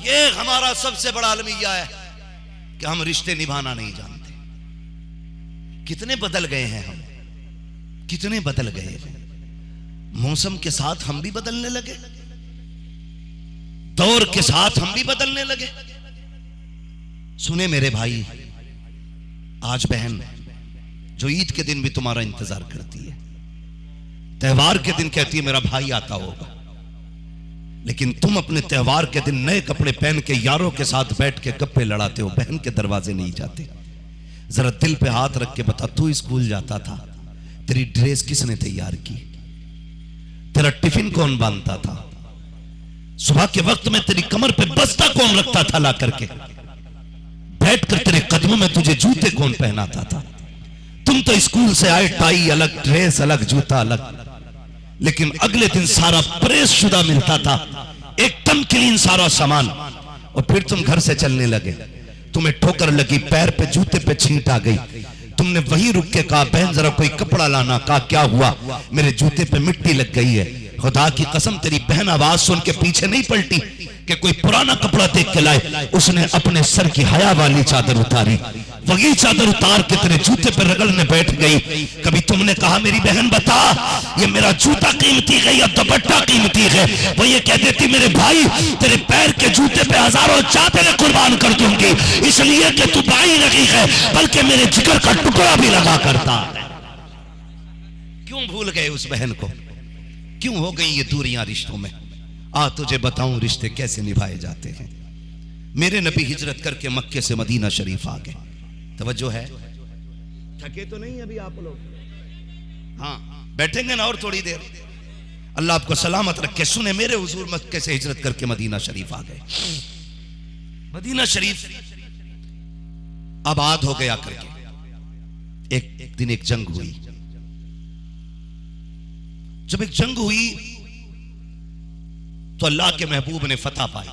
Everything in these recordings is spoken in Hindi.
ये हमारा सबसे बड़ा अलमिया है कि हम रिश्ते निभाना नहीं जानते। कितने बदल गए हैं हम, कितने बदल गए हैं। मौसम के साथ हम भी बदलने लगे, दौर के साथ हम भी बदलने लगे। सुने मेरे भाई, आज बहन जो ईद के दिन भी तुम्हारा इंतजार करती है, त्योहार के दिन कहती है मेरा भाई आता होगा, लेकिन तुम अपने त्योहार के दिन नए कपड़े पहन के यारों के साथ बैठ के गप्पे लड़ाते हो, बहन के दरवाजे नहीं जाते। जरा दिल पे हाथ रख के बता, तू स्कूल जाता था, तेरी ड्रेस किसने तैयार की, तेरा टिफिन कौन बांधता था, सुबह के वक्त में तेरी कमर पे बस्ता कौन रखता था ला करके, बैठकर तेरे कदमों में तुझे जूते कौन पहनाता था। तुम तो स्कूल से आए, टाई अलग, ड्रेस अलग, जूता अलग, लेकिन अगले दिन सारा प्रेस शुदा मिलता था, एकदम क्लीन सारा सामान। और फिर तुम घर से चलने लगे, तुम्हें ठोकर लगी, पैर पे जूते पे छींट आ गई, तुमने वहीं रुक के कहा बहन जरा कोई कपड़ा लाना। कहा क्या हुआ, मेरे जूते पे मिट्टी लग गई है। खुदा की कसम तेरी बहन आवाज सुन के पीछे नहीं पलटी कि कोई पुराना कपड़ा देख के लाए, उसने अपने सर की हया वाली चादर उतारी, वही चादर उतार के तेरे जूते पर रगड़ने बैठ गई। कभी तुमने कहा मेरी बहन बता ये मेरा जूता कीमती है या दुपट्टा कीमती है? वो ये कह देती मेरे भाई तेरे पैर के जूते पे हजारों चादरें कुर्बान कर दूंगी, इसलिए कि तू भाई नहीं है बल्कि मेरे जिगर का टुकड़ा भी लगा करता। क्यों भूल गए उस बहन को, क्यों हो गई ये दूरियां रिश्तों में? आ तुझे बताऊं रिश्ते कैसे निभाए जाते हैं। मेरे नबी हिजरत करके मक्के से मदीना शरीफ आ गए। तवज्जो है, थके तो नहीं अभी आप लोग? हाँ बैठेंगे ना और थोड़ी देर। अल्लाह आपको सलामत रखे। सुने मेरे हुजूर मक्के से हिजरत करके मदीना शरीफ आ गए। मदीना शरीफ आबाद हो गया करके एक दिन एक जंग हुई। जब एक जंग हुई तो अल्लाह के महबूब ने फतह पाई।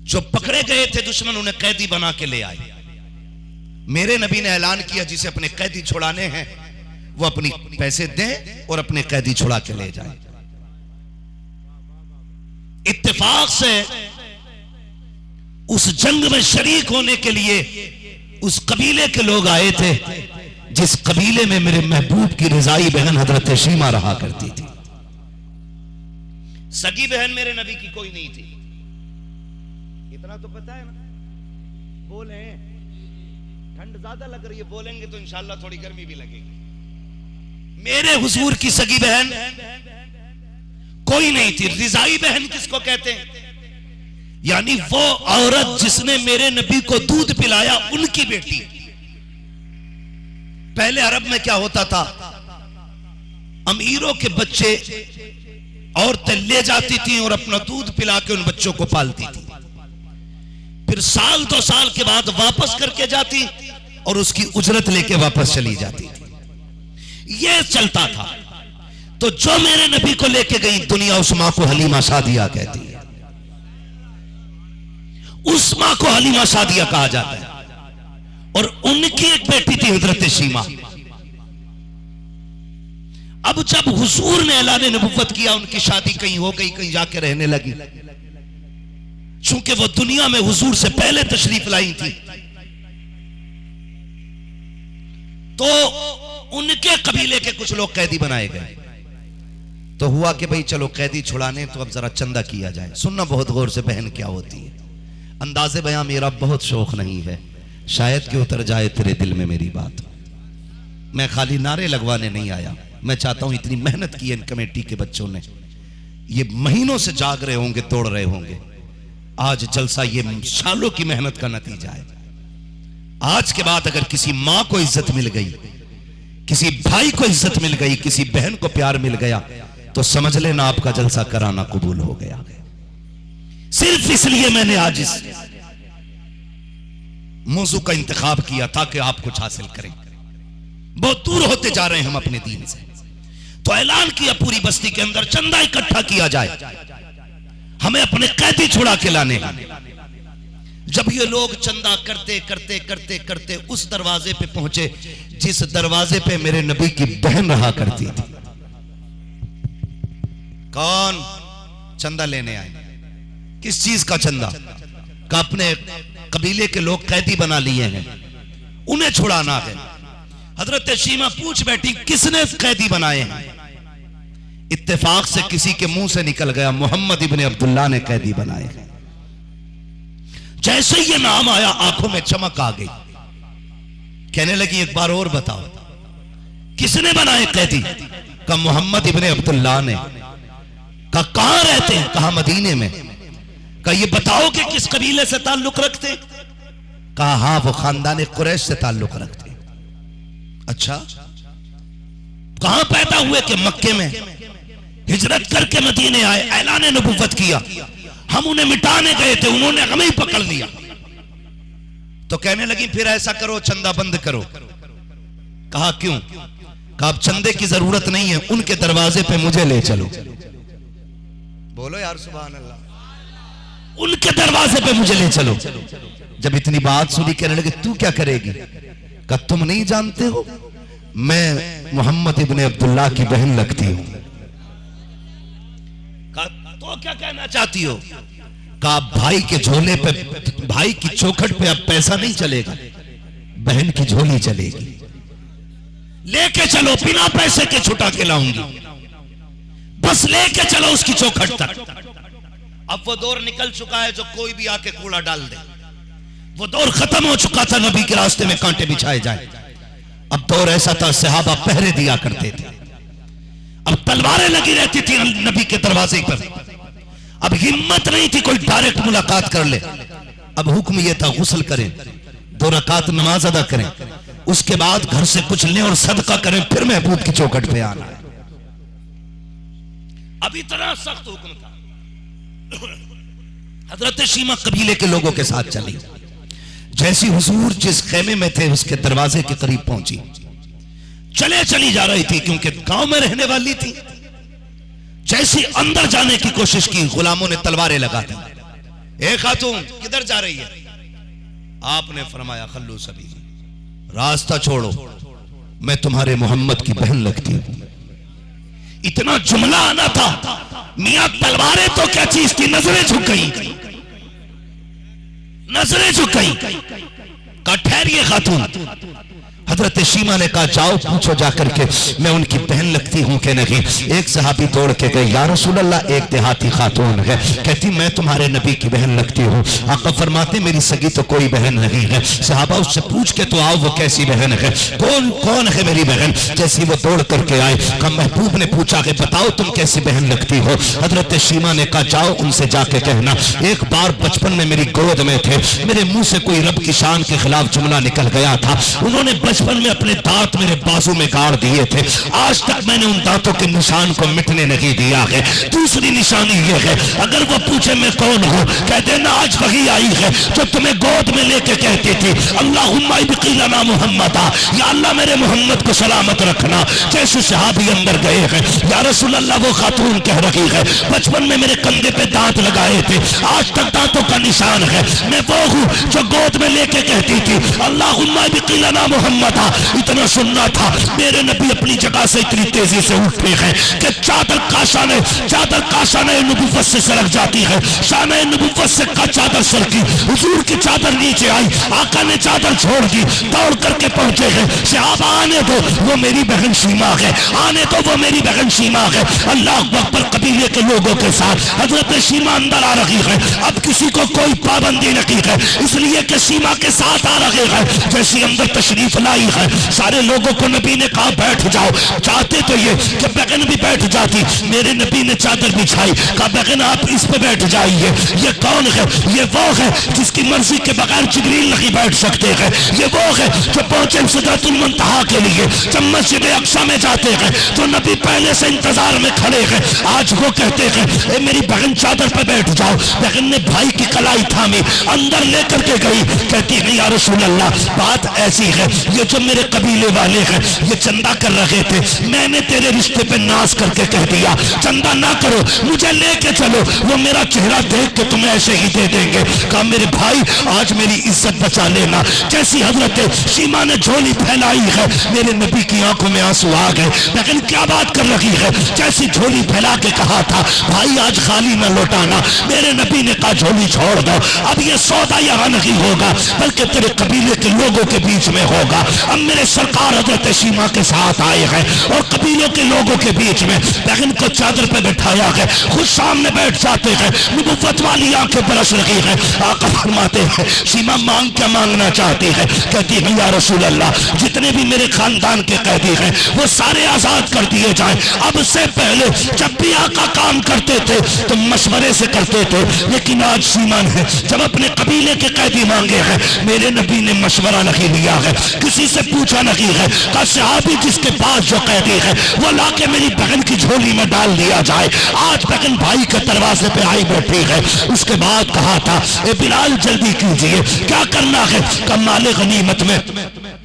जो पकड़े गए थे दुश्मन उन्हें कैदी बना के ले आए। मेरे नबी ने ऐलान किया जिसे अपने कैदी छुड़ाने हैं वो अपनी पैसे दें और अपने कैदी छुड़ा के ले जाए। इत्तेफाक से उस जंग में शरीक होने के लिए उस कबीले के लोग आए थे जिस कबीले में मेरे महबूब की रजाई बहन हजरत शीमा रहा करती थी। सगी बहन मेरे नबी की कोई नहीं थी, इतना तो पता है ना। बोले ठंड ज्यादा लग रही है, बोलेंगे तो इंशाल्लाह थोड़ी गर्मी भी लगेगी। मेरे हुजूर की सगी बहन कोई नहीं थी। रिजाई बहन किसको कहते हैं? यानी वो औरत जिसने मेरे नबी को दूध पिलाया उनकी बेटी। पहले अरब में क्या होता था, अमीरों के बच्चे औरतें ले जाती थी और अपना दूध पिला के उन बच्चों को पालती थी, फिर साल 2 साल के बाद वापस करके जाती और उसकी उजरत लेके वापस चली जाती थी। यह चलता था। तो जो मेरे नबी को लेके गई दुनिया उस मां को हलीमा सादिया कहती है। उस मां को हलीमा सादिया कहा जाता है। और उनकी एक बेटी थी हजरत शीमा। अब जब हुजूर ने ऐलान नबुव्वत किया उनकी शादी कहीं हो गई, कहीं जाके रहने लगी। चूंकि वो दुनिया में हुजूर से पहले तशरीफ लाई थी तो उनके कबीले के कुछ लोग कैदी बनाए गए। तो हुआ कि भाई चलो कैदी छुड़ाने तो अब जरा चंदा किया जाए। सुनना बहुत गौर से बहन क्या होती है। अंदाजे बयां मेरा बहुत शौक नहीं है, शायद कि उतर जाए तेरे दिल में मेरी बात। मैं खाली नारे लगवाने नहीं आया। मैं चाहता हूं इतनी मेहनत की इन कमेटी के बच्चों ने, ये महीनों से जाग रहे होंगे, तोड़ रहे होंगे। आज जलसा ये सालों की मेहनत का नतीजा है। आज के बाद अगर किसी मां को इज्जत मिल गई, किसी भाई को इज्जत मिल गई, किसी बहन को प्यार मिल गया तो समझ लेना आपका जलसा कराना कबूल हो गया। सिर्फ इसलिए मैंने आज इस मौजू का इंतखाब किया ताकि आप कुछ हासिल करें। बहुत दूर होते जा रहे हैं हम अपने दीन से, तो ऐलान किया पूरी बस्ती के अंदर चंदा इकट्ठा किया जाए, हमें अपने कैदी छुड़ा के लाने हैं। जब ये लोग चंदा करते करते करते करते उस दरवाजे पे पहुंचे जिस दरवाजे पे मेरे नबी की बहन रहा करती थी। कौन? चंदा लेने आए। किस चीज का चंदा? का अपने कबीले के लोग कैदी बना लिए हैं, उन्हें छुड़ाना है। हजरत शीमा पूछ बैठी किसने कैदी बनाए हैं? इत्तेफाक से किसी के मुंह से निकल गया मोहम्मद इब्ने अब्दुल्ला ने कैदी बनाए हैं। जैसे ही ये नाम आया आंखों में चमक आ गई। कहने लगी एक बार और बताओ किसने बनाए कैदी? का मोहम्मद इब्ने अब्दुल्ला ने। का कहां रहते हैं? कहा मदीने में। का ये बताओ कि किस कबीले से ताल्लुक रखते? कहा हां वो खानदान कुरैश से ताल्लुक रखते। अच्छा कहां पैदा हुए? कि मक्के में। हिजरत करके मदीने आए, ऐलान नबुव्वत किया, हम उन्हें मिटाने गए थे, उन्होंने हमें ही पकड़ लिया। तो कहने लगी फिर ऐसा करो चंदा बंद करो। कहा क्यों? कहा अब चंदे की जरूरत नहीं है, उनके दरवाजे पे मुझे ले चलो। बोलो यार सुभान अल्लाह। उनके दरवाजे पे मुझे ले चलो। जब इतनी बात सुनी कहने लगे तू क्या करेगी? कहा तुम नहीं जानते हो मैं मोहम्मद इब्ने अब्दुल्ला की बहन लगती हूं। कहा तो क्या कहना चाहती हो? कहा भाई के झोले पे, भाई की चौखट पे अब पैसा नहीं चलेगा, बहन की झोली चलेगी। लेके चलो, बिना पैसे के छुटा के लाऊंगी, बस लेके चलो उसकी चौखट तक। अब वो दौर निकल चुका है जो कोई भी आके कूड़ा डाल दे। वो दौर खत्म हो चुका था नबी के रास्ते में कांटे बिछाए जाए। अब दौर ऐसा था सहाबा पहरे दिया करते थे। अब तलवारें लगी रहती थी नबी के दरवाजे पर। अब हिम्मत नहीं थी कोई डायरेक्ट मुलाकात कर ले। अब हुक्म यह था गुस्ल करें, 2 रकात नमाज अदा करें, उसके बाद घर से कुछ लें और सदका करें, फिर महबूब की चौखट पे आना है। अब इतना सख्त हुक्म था। हजरत शीमा कबीले के लोगों के साथ चली। जैसी हुजूर जिस खेमे में थे उसके दरवाजे के करीब पहुंची, चली जा रही थी क्योंकि गांव में रहने वाली थी। जैसी अंदर जाने की कोशिश की गुलामों ने तलवारें लगा दी। ए खातून किधर जा रही है? आपने फरमाया खल्लू सभी, रास्ता छोड़ो, मैं तुम्हारे मोहम्मद की बहन लगती हूं। इतना जुमला आना था, मियां तलवारें तो क्या चीज थी, नजरें झुक गई, नजरें झुक गई। कहा ठहरिए खातून। हजरत शीमा ने कहा जाओ पूछो जाकर के मैं उनकी बहन लगती हूं कि नहीं। एक सहाबी दौड़ के गए, या रसूल अल्लाह एक देहाती खातून है, कहती मैं तुम्हारे नबी की बहन लगती हूं। आका फरमाते मेरी सगी तो कोई बहन नहीं है। सहाबा उससे पूछ के तो आओ वो कैसी बहन है, कौन है मेरी बहन? जैसी वो दौड़ करके आए, कहा महबूब ने पूछा कि बताओ तुम कैसी बहन लगती हो। हजरत शीमा ने कहा जाओ उनसे जाके कहना एक बार बचपन में मेरी गोद में थे, मेरे मुंह से कोई रब की शान के खिलाफ जुमला निकल गया था, उन्होंने बचपन में अपने दांत मेरे बाजू में गाड़ दिए थे, आज तक मैंने उन दांतों के निशान को मिटने नहीं दिया है। दूसरी निशानी ये है अगर वो पूछे मैं कौन हूं, कह देना आज वही आई है जो तुम्हें गोद में लेके कहती थी अल्लाहुम्मा इब्क़िलना मुहम्मदा, या अल्लाह मेरे मोहम्मद को सलामत रखना। जैसे सहाबी अंदर गए हैं, या रसूल अल्लाह वो खातून कह रही है बचपन में मेरे कंधे पे दांत लगाए थे, आज तक दांतों का निशान है, मैं वो हूं जो गोद में लेके कहती थी अल्लाहुम्मा इब्क़िलना मुहम्मदा। इतना सुनना था, मेरे नबी अपनी जगह से इतनी तेजी से उठते हैं कि चादर काशाने नबुव्वत से सरक जाती है, शाने नबुव्वत से का चादर सरकी, हुजूर की चादर नीचे आई, आका ने चादर छोड़ दी, दौड़ करके पहुंचे हैं। सहाबा आने दो वो मेरी बहन शीमा है, आने दो वो मेरी बहन शीमा है। अल्लाह अकबर कबीले के लोगों के साथ हजरत शीमा अंदर आ रही है। अब किसी को कोई पाबंदी नहीं है, इसलिए कि शीमा के साथ आ रहे हैं। जैसी अंदर तशरीफ लाई है, सारे लोगों को नबी ने कहा बैठ जाओ। चाहते तो ये कि बहन भी बैठ जाती, मेरे नबी ने चादर बिछाई, कहा बहन आप इस पे बैठ जाइए। ये कौन है? ये वो है जिसकी मर्जी के बगैर जिब्रील नहीं बैठ सकते हैं। ये वो है जो पहुंचे सिदरतुल मुंतहा के लिए, जब मस्जिद अक्सा में जाते हैं तो नबी पहले से इंतजार में खड़े हैं। आज वो कहते हैं ए मेरी बहन चादर पे बैठ जाओ। बहन ने भाई की कलाई थामी, अंदर लेकर के गई, कहती है या रसूल अल्लाह बात ऐसी है, ये जो मेरे कबीले वाले हैं ये चंदा कर रहे थे, मैंने तेरे रिश्ते पे नाश करके कह दिया चंदा ना करो, मुझे लेके चलो, वो मेरा चेहरा देख के तुम्हें ऐसे ही दे देंगे। कहा मेरे भाई आज मेरी इज्जत बचा लेना। जैसी हजरत सीमा ने झोली फैलाई है मेरे नबी की आंखों में आंसू आ गए। लेकिन क्या बात कर रही है, जैसी झोली फैला के कहा था भाई आज खाली न लौटाना, मेरे नबी ने कहा झोली छोड़ दो, अब ये सौदा यहाँ नहीं होगा बल्कि तेरे कबीले के लोगों के बीच में होगा। अब मेरे सरकार हजरत सीमा के साथ आए हैं और कबीलों के लोगों के बीच में बहन को चादर पे बैठाया है, खुद सामने बैठ जाते हैं, नबुव्वत वाली आंखें बरस रही है। आका फरमाते हैं सीमा मांग क्या मांगना चाहती है? कहती है या रसूल अल्लाह जितने भी मेरे खानदान के कैदी हैं वो सारे आजाद कर दिए जाएं। अब से पहले जब भी आका काम करते थे तो मशवरे से करते थे, लेकिन आज सीमा ने जब अपने कबीले के कैदी मांगे हैं मेरे नबी ने मशवरा नहीं लिया है, किसी से पूछा नहीं है। कहा सहाबी जिसके पास जो कैदी है वो लाके मेरी बहन की झोली में डाल दिया जाए। आज बहन भाई के दरवाजे पे आई बैठी है। उसके बाद कहा था ए बिलाल जल्दी कीजिए, क्या करना है? कमाल गनीमत में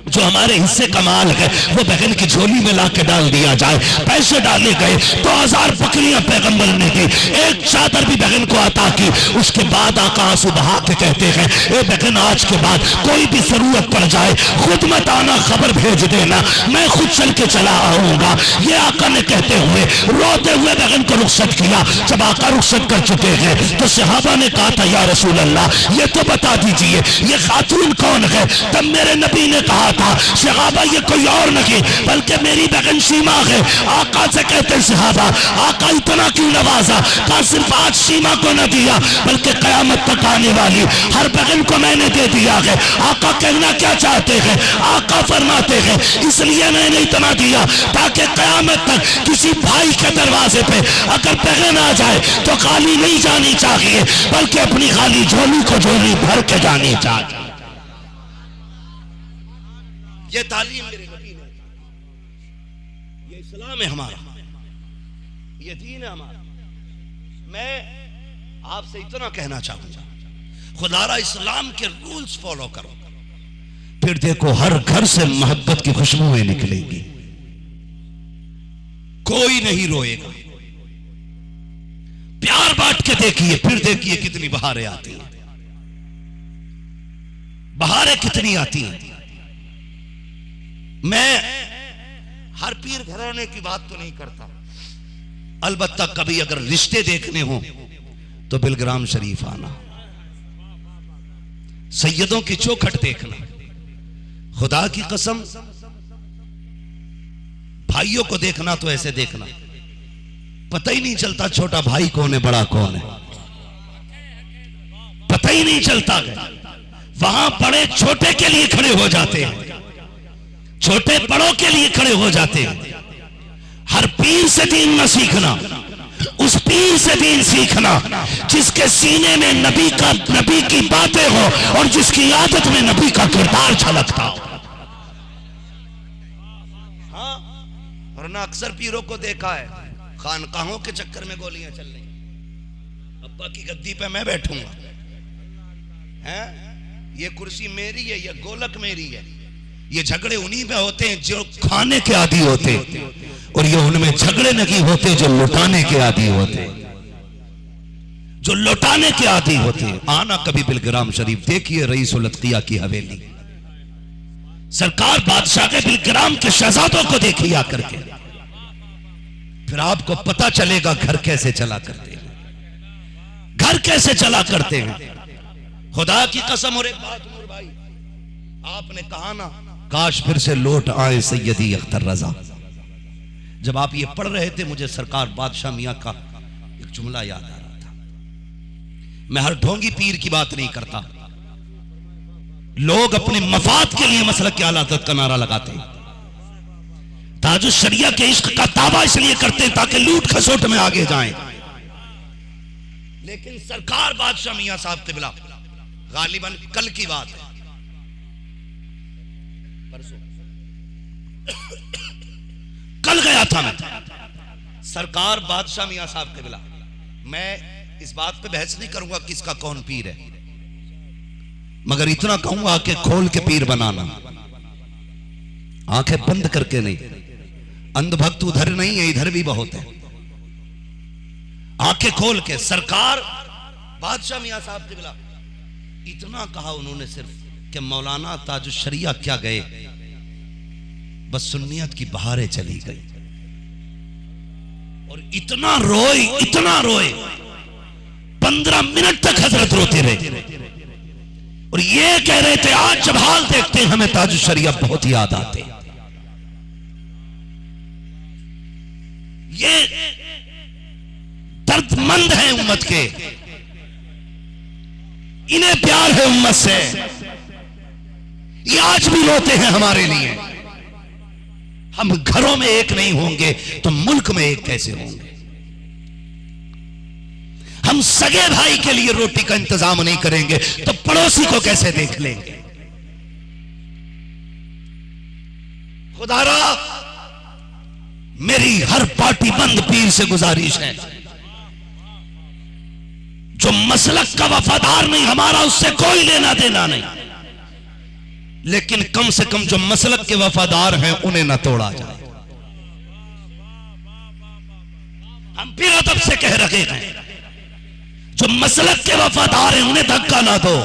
जो हमारे हिस्से का माल है वो बहन की झोली में ला के डाल दिया जाए। पैसे डाले गए, 2000 बकरियां पैगंबर ने दी, एक चादर भी बहन को अता की। उसके बाद आका आंसू बहा के कहते हैं ए बहन आज के बाद कोई भी जरूरत पड़ जाए खुद मत आना, खबर भेज देना, मैं खुद चल के चला आऊंगा। ये आका ने कहते हुए रोते हुए बहन को रुखसत किया। जब आका रुखसत कर चुके हैं तो सहाबा ने कहा था या रसूल अल्लाह ये तो बता दीजिए ये खातून कौन है? तब मेरे नबी ने कहा था सहाबा ये कोई और नहीं बल्कि मेरी बहन सीमा है। आका से कहते सहाबा आका इतना क्यों नवाजा? कहा सिर्फ आज सीमा को न दिया बल्कि कयामत तक आने वाली हर बहन को मैंने दे दिया है। आका कहना क्या चाहते हैं? आका फरमाते हैं इसलिए मैंने इतना दिया ताकि कयामत तक किसी भाई के दरवाजे पे अगर बहन आ जाए तो खाली नहीं जानी चाहिए बल्कि अपनी खाली झोली को झोली भर के जानी चाहिए। ये तालीम मेरे नबी ने, ये इस्लाम है हमारा, ये दीन है हमारा। मैं आपसे इतना कहना चाहूंगा खुदारा इस्लाम के रूल्स फॉलो करो, फिर देखो हर घर से मोहब्बत की खुशबुएं निकलेगी, कोई नहीं रोएगा। प्यार बांट के देखिए, फिर देखिए कितनी बहारें आती हैं, बहारें कितनी आती हैं। मैं हर पीर घराने की बात तो नहीं करता, अलबत्ता कभी अगर रिश्ते देखने हो तो बिलग्राम शरीफ आना, सैयदों की चौखट देखना। खुदा की कसम भाइयों को देखना तो ऐसे देखना पता ही नहीं चलता छोटा भाई कौन है बड़ा कौन है, पता ही नहीं चलता है। वहां बड़े छोटे के लिए खड़े हो जाते हैं, छोटे बड़ों के लिए खड़े हो जाते हैं। हर पीर से दीन न सीखना, उस पीर से दीन सीखना जिसके सीने में नबी की बातें हो और जिसकी आदत में नबी का किरदार झलकता हो। हाँ, वरना अक्सर पीरों को देखा है खानकाहों के चक्कर में गोलियां चल रही, अब्बा की गद्दी पे मैं बैठूंगा, हैं? ये कुर्सी मेरी है, ये गोलक मेरी है। ये झगड़े उन्हीं में होते हैं जो खाने के आदी होते हैं, और ये उनमें झगड़े नहीं होते जो लुटाने के आदी होते हैं, जो लुटाने के आदी होते हैं। आना कभी बिलग्राम शरीफ, देखिए रईसुल अत्किया की हवेली, सरकार बादशाह के बिलग्राम के शहजादों को देखिए आकर के, फिर आपको पता चलेगा घर कैसे चला करते हैं, घर कैसे चला करते हैं। खुदा की कसम। और एक बात नूर भाई, आपने कहा ना काश फिर से लौट आए सैयदी अख्तर रजा। जब आप ये पढ़ रहे थे मुझे सरकार बादशाह मियां का एक जुमला याद आ रहा था। मैं हर ढोंगी पीर की बात नहीं करता, लोग अपने मफाद के लिए मसलक के आलादत का नारा लगाते हैं, ताजु शरिया के इश्क का दावा इसलिए करते हैं ताकि लूट खसोट में आगे जाएं। लेकिन सरकार बादशाह मियां साहब किबला, गालिबन कल की बात है, कल गया था मैं, सरकार बादशाह मियां साहब किबला। मैं इस बात पे बहस नहीं करूंगा किसका कौन पीर है, मगर इतना कहूंगा कि खोल के पीर बनाना। आंखें बंद करके नहीं, अंधभक्त उधर नहीं है, इधर भी बहुत है। आंखें खोल के सरकार बादशाह मियां साहब के बिला इतना कहा उन्होंने सिर्फ कि मौलाना ताजुश शरिया क्या गए, बस सुन्नियत की बहारें चली गई। और इतना रोए 15 मिनट तक हजरत रोते रहे और ये कह रहे थे आज जब हाल देखते हैं हमें ताजुश शरिया बहुत याद आते। ये दर्दमंद है उम्मत के, इन्हें प्यार है उम्मत से, ये आज भी रोते हैं हमारे लिए। हम घरों में एक नहीं होंगे तो मुल्क में एक कैसे होंगे? हम सगे भाई के लिए रोटी का इंतजाम नहीं करेंगे तो पड़ोसी को कैसे देख लेंगे? खुदारा मेरी हर पार्टी बंद पीर से गुजारिश है, जो मसलक का वफादार नहीं, हमारा उससे कोई लेना देना नहीं, लेकिन कम से कम जो मसलक के वफादार हैं उन्हें ना तोड़ा जाए। हम फिर अदब से कह रहे हैं जो मसलक के वफादार हैं उन्हें धक्का ना दो।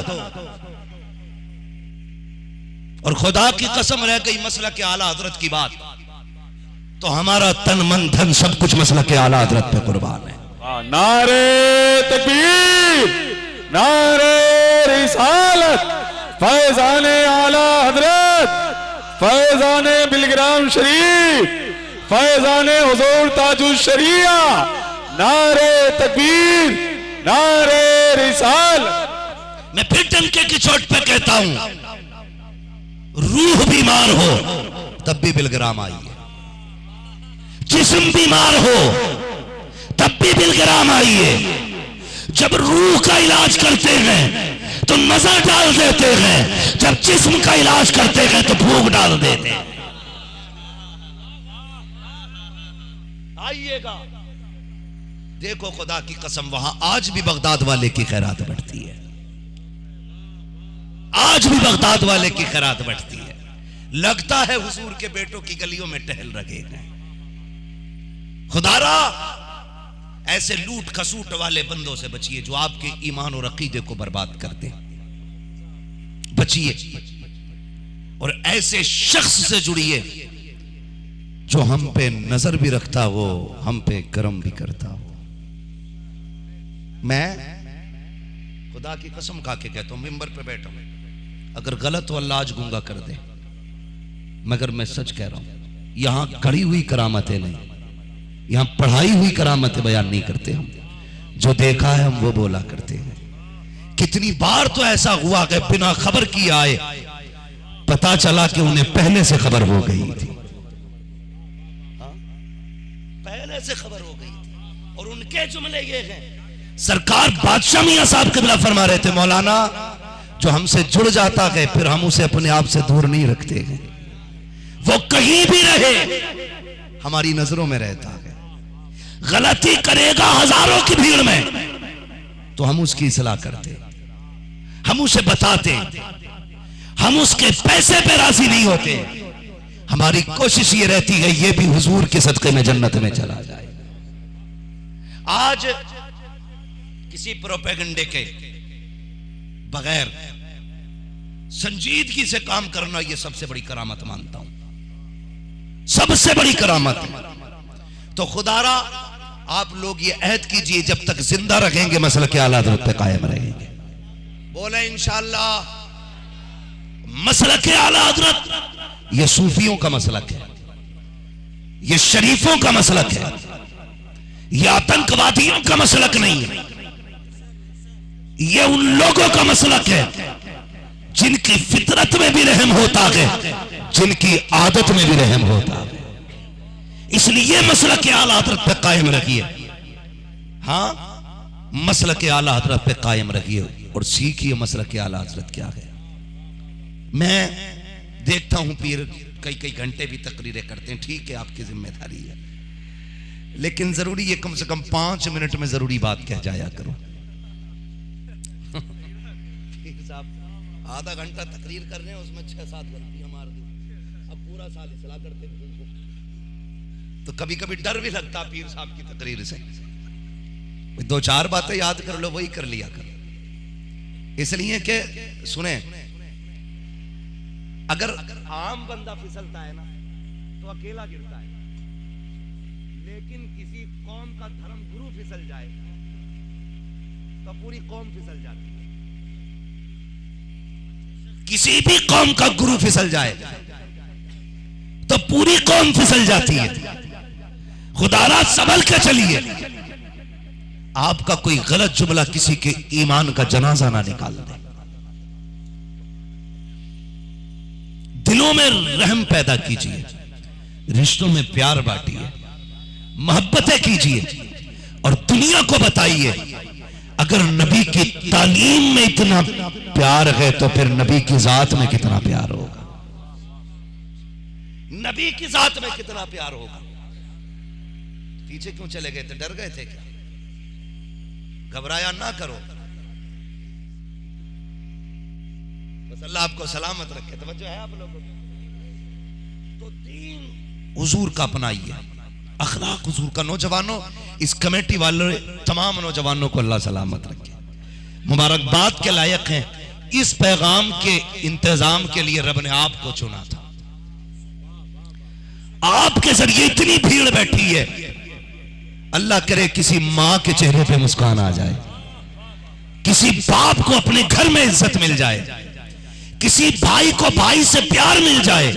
और खुदा की कसम रह गई मसलक के आला हजरत की बात, तो हमारा तन मन धन सब कुछ मसलक के आला हजरत पे कुर्बान है। नारे तकबीर, नारे रिसालत, फैजाने आला हजरत, फैजाने बिलग्राम शरीफ, फैजाने हुजूर ताजुश शरिया, नारे तकबीर, नारे रिसालत। मैं फिर टंके की चोट पे कहता हूं, रूह बीमार हो तब भी बिलग्राम आइए, जिस्म बीमार हो तब भी बिलग्राम आइए। जब रूह का इलाज करते हैं तो नजर डाल देते हैं, जब जिस्म का इलाज करते हैं तो भूख डाल देते हैं। आइएगा, देखो खुदा की कसम वहां आज भी बगदाद वाले की खैरात बढ़ती है, आज भी बगदाद वाले की खैरात बढ़ती है। लगता है हुजूर के बेटों की गलियों में टहल रहे हैं। खुदारा ऐसे लूट खसूट वाले बंदों से बचिए जो आपके ईमान और अकीदे को बर्बाद कर दे, बचिए। और ऐसे शख्स से जुड़िए जो हम पे नजर भी रखता हो, हम पे करम भी करता हो। मैं खुदा की कसम खा के कहता हूं, मिंबर पे बैठा हूं, अगर गलत हो अल्लाह आज गूंगा कर दे, मगर मैं सच कह रहा हूं, यहां खड़ी हुई करामतें नहीं, यहां पढ़ाई हुई करामतें बयान नहीं करते हम, जो देखा है हम वो बोला करते हैं। कितनी बार तो ऐसा हुआ कि बिना खबर की आए, पता चला कि उन्हें पहले से खबर हो गई थी, पहले से खबर हो गई थी। और उनके जुमले ये हैं, सरकार बादशाह मियां साहब किबला फरमा रहे थे, मौलाना जो हमसे जुड़ जाता है फिर हम उसे अपने आप से दूर नहीं रखते हैं, वो कहीं भी रहे हमारी नजरों में रहता है। गलती करेगा हजारों की भीड़ में तो हम उसकी इस्लाह करते, हम उसे बताते, हम उसके पैसे पे राजी नहीं होते। हमारी कोशिश ये रहती है ये भी हुजूर के सदक़े में जन्नत में चला जाए। आज किसी प्रोपेगेंडे के बगैर संजीदगी से काम करना ये सबसे बड़ी करामत मानता हूं, सबसे बड़ी करामत। तो खुदारा आप लोग ये अहद कीजिए जब तक जिंदा रहेंगे मसलक आला हज़रत पे कायम रहेंगे। बोले इंशाअल्लाह। मसलक आला हज़रत ये सूफियों का मसलक है, ये शरीफों का मसलक है, ये आतंकवादियों का मसलक नहीं है। ये उन लोगों का मसलक है जिनकी फितरत में भी रहम होता है, जिनकी आदत में भी रहम होता है। इसलिए मसलक आला हज़रत पे कायम रखिए। हाँ, मसलक आला हज़रत पे कायम रखिए और सीखिए मसलक आला हज़रत क्या है। मैं देखता हूं पीर कई कई घंटे भी तकरीरें करते हैं, ठीक है आपकी जिम्मेदारी है, लेकिन जरूरी है कम से कम 5 मिनट में जरूरी बात कह जाया करो। पीर साहब आधा घंटा तकरीर कर रहे हैं, उसमें 6-7 गलतियां मार दी, अब पूरा पूरा साल इस्लाह करते हैं। तो कभी कभी डर भी लगता पीर साहब की तकरीर से, दो चार बातें याद कर लो, वही कर लिया कर। इसलिए कि सुने, अगर आम बंदा फिसलता है ना तो अकेला गिरता है, लेकिन किसी कौम का धर्म गुरु फिसल जाए तो पूरी कौम फिसल जाती है। किसी भी कौम का गुरु फिसल जाए तो पूरी कौम फिसल जाती है। खुदारा संभल के चलिए, आपका कोई गलत जुमला किसी के ईमान का जनाजा ना निकाल दे। दिलों में रहम पैदा कीजिए, रिश्तों में प्यार बांटिए, मोहब्बतें कीजिए और दुनिया को बताइए अगर नबी की तालीम में इतना प्यार है तो फिर नबी की जात में कितना प्यार होगा, नबी की जात में कितना प्यार होगा। पीछे क्यों चले गए थे? डर गए थे क्या? घबराया ना करो, बस अल्लाह आपको सलामत रखे। तवज्जो है आप लोगों को? तो दीन हुजूर का अपनाइए, अखलाक हुजूर का। नौजवानों, इस कमेटी वाले तमाम नौजवानों को अल्लाह सलामत रखे, मुबारकबाद के लायक हैं। इस पैगाम के इंतजाम के लिए रब ने आपको चुना था। आपके जरिए इतनी भीड़ बैठी है, अल्लाह करे किसी मां के चेहरे पे मुस्कान आ जाए, किसी बाप को अपने घर में इज्जत मिल जाए, किसी भाई को भाई से प्यार मिल जाए,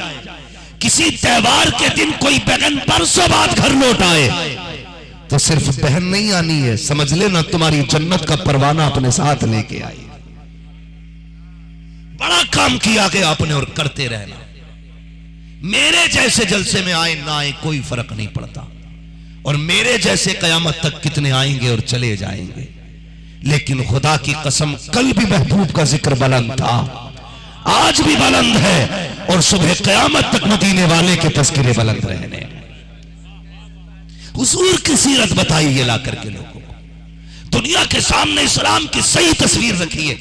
किसी त्योहार के दिन कोई बहन बरसों बाद घर लौट आए, तो सिर्फ बहन नहीं आनी है, समझ लेना तुम्हारी जन्नत का परवाना अपने साथ लेके आई। बड़ा काम किया गया आपने और करते रहना। मेरे जैसे जलसे में आए ना आए कोई फर्क नहीं पड़ता, और मेरे जैसे कयामत तक कितने आएंगे और चले जाएंगे, लेकिन खुदा की कसम कल भी महबूब का जिक्र बुलंद था, आज भी बुलंद है, और सुबह कयामत तक मदीने वाले के तज़किरे बुलंद रहने। हुजूर की सीरत बताइए ला करके लोगों को, दुनिया के सामने इस्लाम की सही तस्वीर रखिए।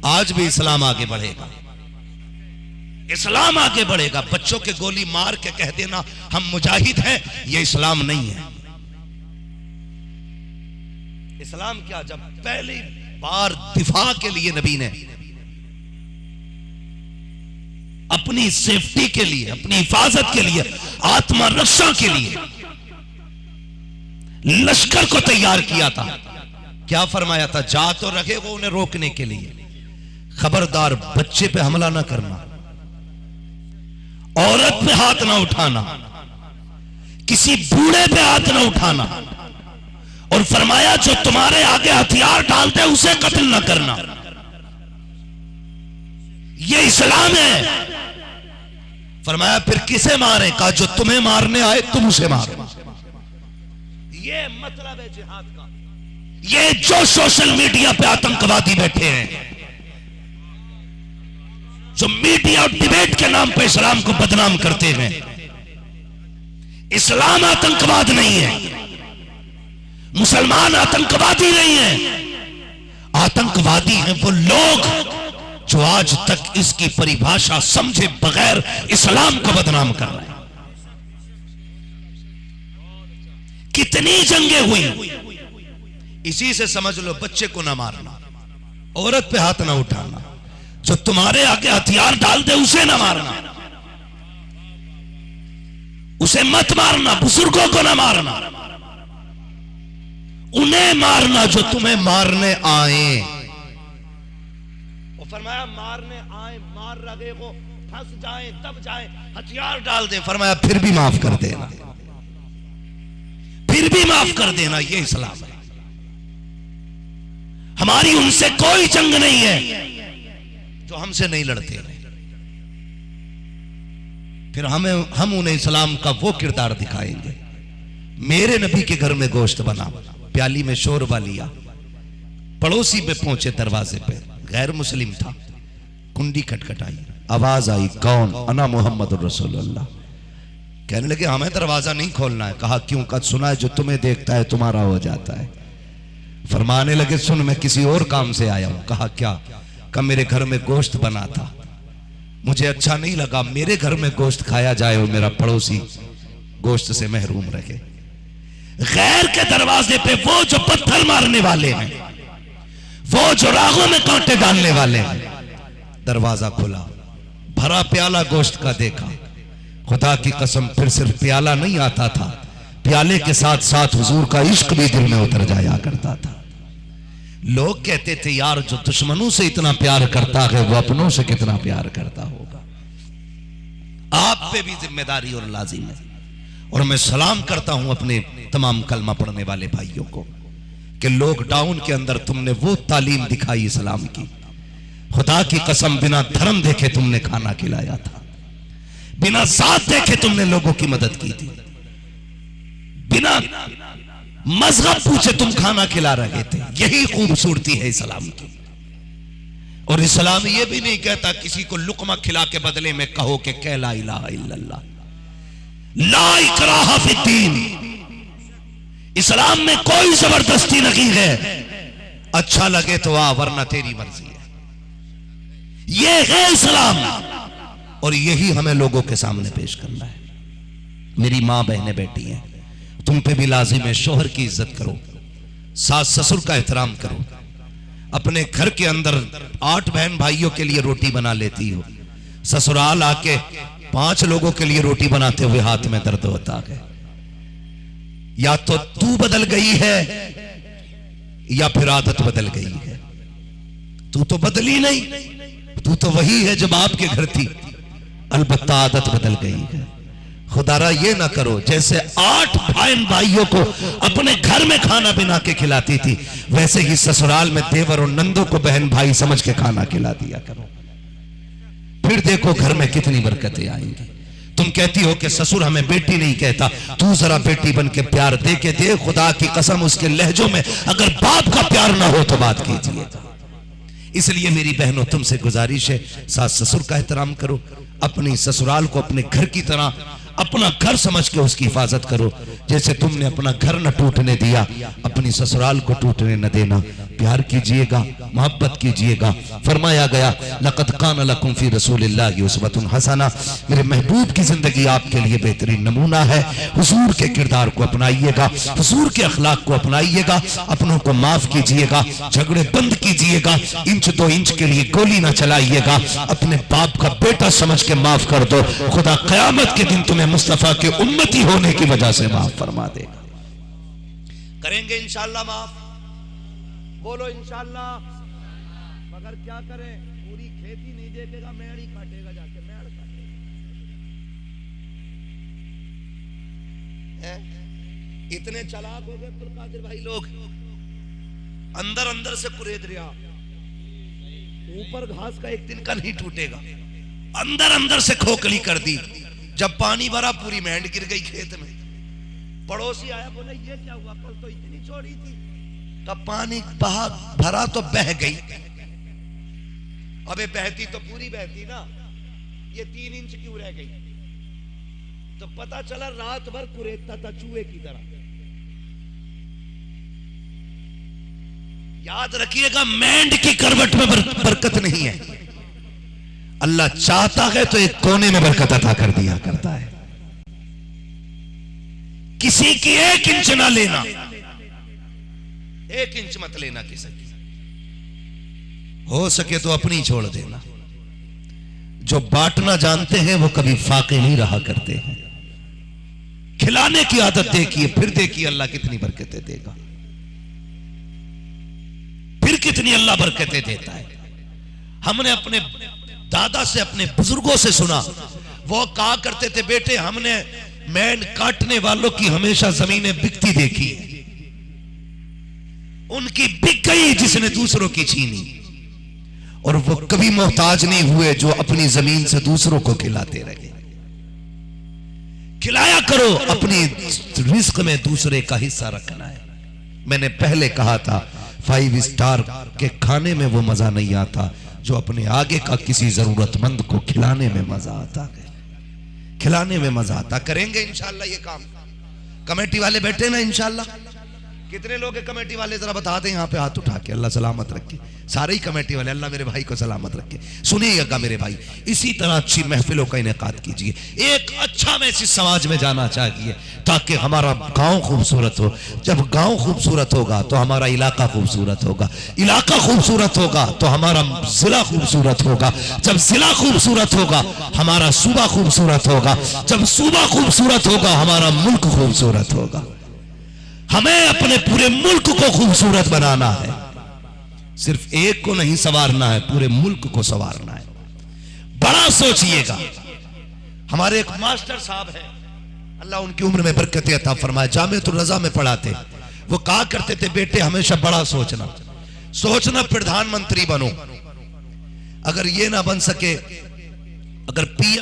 आज भी इस्लाम आगे बढ़ेगा, इस्लाम आगे बढ़ेगा। बच्चों के गोली मार के कह देना हम मुजाहिद हैं, ये इस्लाम नहीं है। इस्लाम क्या, जब पहली बार दिफा के लिए नबी ने अपनी सेफ्टी के लिए, अपनी हिफाजत के लिए, आत्मा रक्षा के लिए लश्कर को तैयार किया था, क्या फरमाया था? जा तो रखे वो उन्हें रोकने के लिए, खबरदार बच्चे पे हमला ना करना, औरत पे हाथ ना उठाना, किसी बूढ़े पे हाथ ना उठाना, और फरमाया जो तुम्हारे आगे हथियार डालते उसे कत्ल ना करना। ये इस्लाम है। फरमाया फिर किसे मारे? कहा जो तुम्हें मारने आए तुम उसे मारो। ये मतलब है जिहाद का। ये जो सोशल मीडिया पे आतंकवादी बैठे हैं, जो मीडिया और डिबेट के नाम पे इस्लाम को बदनाम करते हैं, इस्लाम आतंकवाद नहीं है, मुसलमान आतंकवादी नहीं है। आतंकवादी हैं वो लोग जो आज तक इसकी परिभाषा समझे बगैर इस्लाम को बदनाम कर रहे हैं। कितनी जंगें हुई, इसी से समझ लो बच्चे को ना मारना, औरत पे हाथ ना उठाना, जो तुम्हारे आगे हथियार डाल दे उसे ना मारना, उसे मत मारना, बुजुर्गों को ना मारना, उन्हें मारना जो तुम्हें मारने आए। और फरमाया मारने आए, मार रहे को फंस जाए तब जाए, हथियार डाल दे, फरमाया फिर भी माफ कर देना, फिर भी माफ कर देना। ये इस्लाम है। हमारी उनसे कोई जंग नहीं है जो हमसे नहीं लड़ते। फिर हम उन्हें इस्लाम का वो किरदार दिखाएंगे। मेरे नबी के घर में गोश्त बना, प्याली में शोरबा लिया, पड़ोसी पे पहुंचे, दरवाजे पे गैर मुस्लिम था, कुंडी खटखटाई, आवाज आई कौन? अना मोहम्मद रसूलुल्लाह। कहने लगे हमें दरवाजा नहीं खोलना है। कहा क्यों? कहा सुना है जो तुम्हें देखता है तुम्हारा हो जाता है। फरमाने लगे सुन मैं किसी और काम से आया हूं। कहा क्या? कहा मेरे घर में गोश्त बना था, मुझे अच्छा नहीं लगा मेरे घर में गोश्त खाया जाए और मेरा पड़ोसी गोश्त से महरूम रहे। गैर के दरवाजे पे वो जो पत्थर मारने वाले हैं, वो जो रागों में कांटे डालने वाले हैं, दरवाजा खुला, भरा प्याला गोश्त का देखा। खुदा की कसम फिर सिर्फ प्याला नहीं आता था, प्याले के साथ साथ हुजूर का इश्क भी दिल में उतर जाया करता था। लोग कहते थे यार जो दुश्मनों से इतना प्यार करता है वो अपनों से कितना प्यार करता होगा। आप पे भी जिम्मेदारी और लाजिम है। और मैं सलाम करता हूं अपने तमाम कलमा पढ़ने वाले भाइयों को कि लॉकडाउन के अंदर तुमने वो तालीम दिखाई इस्लाम की। खुदा की कसम बिना धर्म देखे तुमने खाना खिलाया था, बिना साथ देखे तुमने लोगों की मदद की थी, बिना मजहब पूछे तुम खाना खिला रहे थे। यही खूबसूरती है इस्लाम की। और इस्लाम ये भी नहीं कहता किसी को लुकमा खिला के बदले में कहो कि कह ला इलाहा इल्लल्लाह, ला इकराहा फिद्दीन। इस्लाम में कोई जबरदस्ती नहीं है, अच्छा लगे तो आ वरना तेरी मर्जी है। ये है इस्लाम और यही हमें लोगों के सामने पेश करना है। मेरी मां बहनें बैठी हैं, तुम पे भी लाजिम है शोहर की इज्जत करो, सास ससुर का एहतराम करो। अपने घर के अंदर 8 बहन भाइयों के लिए रोटी बना लेती हो, ससुराल आके 5 लोगों के लिए रोटी बनाते हुए हाथ में दर्द होता है। या तो तू बदल गई है या फिर आदत बदल गई है। तू तो बदली नहीं, तू तो वही है जब आपके घर थी, अलबत्ता आदत बदल गई है। खुदारा ये ना करो जैसे 8 बहन भाइयों को अपने घर में खाना बना के खिलाती थी, वैसे ही ससुराल में देवर और नंदों को बहन भाई समझ के खाना खिला दिया करो। फिर देखो घर में कितनी बरकतें आएंगी। तुम कहती हो कि ससुर हमें बेटी नहीं कहता, तू जरा बेटी बन के प्यार दे के दे। खुदा की कसम उसके लहजों में अगर बाप का प्यार ना हो तो बात कीजिए। इसलिए मेरी बहनों तुमसे गुजारिश है, सास ससुर का एहतराम करो, अपनी ससुराल को अपने घर की तरह अपना घर समझ के उसकी हिफाजत करो। जैसे तुमने अपना घर न टूटने दिया, अपनी ससुराल को टूटने न देना। प्यार कीजिएगा, मोहब्बत कीजिएगा। फरमाया गया लक़द कान लकुम फी रसूलिल्लाहि उस्वतुन हसना, मेरे महबूब की जिंदगी आपके लिए बेहतरीन नमूना है। हुजूर के किरदार को अपनाइएगा, हुजूर के अखलाक को अपनाइएगा, अपनों को माफ कीजिएगा, झगड़े बंद कीजिएगा, 1-2 इंच के लिए गोली ना चलाइएगा। अपने बाप का बेटा समझ के माफ कर दो, खुदा कयामत के दिन तुम्हें मुस्तफा के उम्मती होने की वजह से माफ फरमा देगा। करेंगे इंशाअल्लाह माफ, बोलो इंशाअल्लाह। मगर क्या करें, पूरी खेती नहीं देखेगा, मेड़ ही काटेगा, जाके मेड़ काटेगा। इतने चालाक हो गए अब्दुल कादिर भाई लोग, अंदर अंदर से कुरेद रिया, ऊपर घास का एक दिन का नहीं टूटेगा, अंदर अंदर से खोखली कर दी। जब पानी भरा पूरी मेंढ गिर गई खेत में। पड़ोसी आया, बोले ये क्या हुआ, कल तो इतनी छोड़ी थी। तब पानी बहा भरा तो बह गई। अबे बहती तो पूरी बहती ना, ये 3 इंच क्यों रह गई? तो पता चला रात भर कुरेदता था चूहे की तरह। याद रखिएगा, मेंढ की करवट में बरकत नहीं है। अल्लाह चाहता है तो एक कोने में बरकत अता कर दिया करता है। किसी की 1 इंच ना लेना, 1 इंच मत लेना किसी की। हो सके तो अपनी छोड़ देना। जो बांटना जानते हैं वो कभी फाके नहीं रहा करते हैं। खिलाने की आदत देखिए, फिर देखिए अल्लाह कितनी बरकतें देगा, फिर कितनी अल्लाह बरकतें देता है। हमने अपने दादा से, अपने बुजुर्गों से सुना, वो कहा करते थे बेटे हमने मेंढ काटने वालों की हमेशा जमीनें बिकती देखी, उनकी बिक गई जिसने दूसरों की छीनी, और वो कभी मोहताज नहीं हुए जो अपनी जमीन से दूसरों को खिलाते रहे। खिलाया करो, अपनी रिस्क में दूसरे का हिस्सा रखना है। मैंने पहले कहा था 5 स्टार के खाने में वो मजा नहीं आता जो अपने आगे का किसी जरूरतमंद को खिलाने में मजा आता है। खिलाने में मजा आता। करेंगे इंशाल्लाह ये काम। कमेटी वाले बैठे ना इंशाल्लाह, कितने लोग हैं कमेटी वाले, जरा बता दें यहाँ पे हाथ उठा के। अल्लाह सलामत रखे सारे ही कमेटी वाले, अल्लाह मेरे भाई को सलामत रखे। सुनिएगा मेरे भाई, इसी तरह अच्छी महफिलों का इनेकाद कीजिए। एक अच्छा मैसेज समाज में जाना चाहिए ताकि हमारा गांव खूबसूरत हो। जब गांव खूबसूरत होगा तो हमारा इलाका खूबसूरत होगा, इलाका खूबसूरत होगा तो हमारा जिला खूबसूरत होगा, जब जिला खूबसूरत होगा हमारा सूबा खूबसूरत होगा, जब सूबा खूबसूरत होगा हमारा मुल्क खूबसूरत होगा। हमें अपने पूरे मुल्क को खूबसूरत बनाना है, सिर्फ एक को नहीं संवारना है, पूरे मुल्क को संवारना है। बड़ा सोचिएगा। हमारे एक मास्टर साहब हैं, अल्लाह उनकी उम्र में बरकत अता फरमाए, जामिअतुर रज़ा में पढ़ाते। वो कहा करते थे, बेटे हमेशा बड़ा सोचना प्रधानमंत्री बनो, अगर ये ना बन सके, अगर पीएम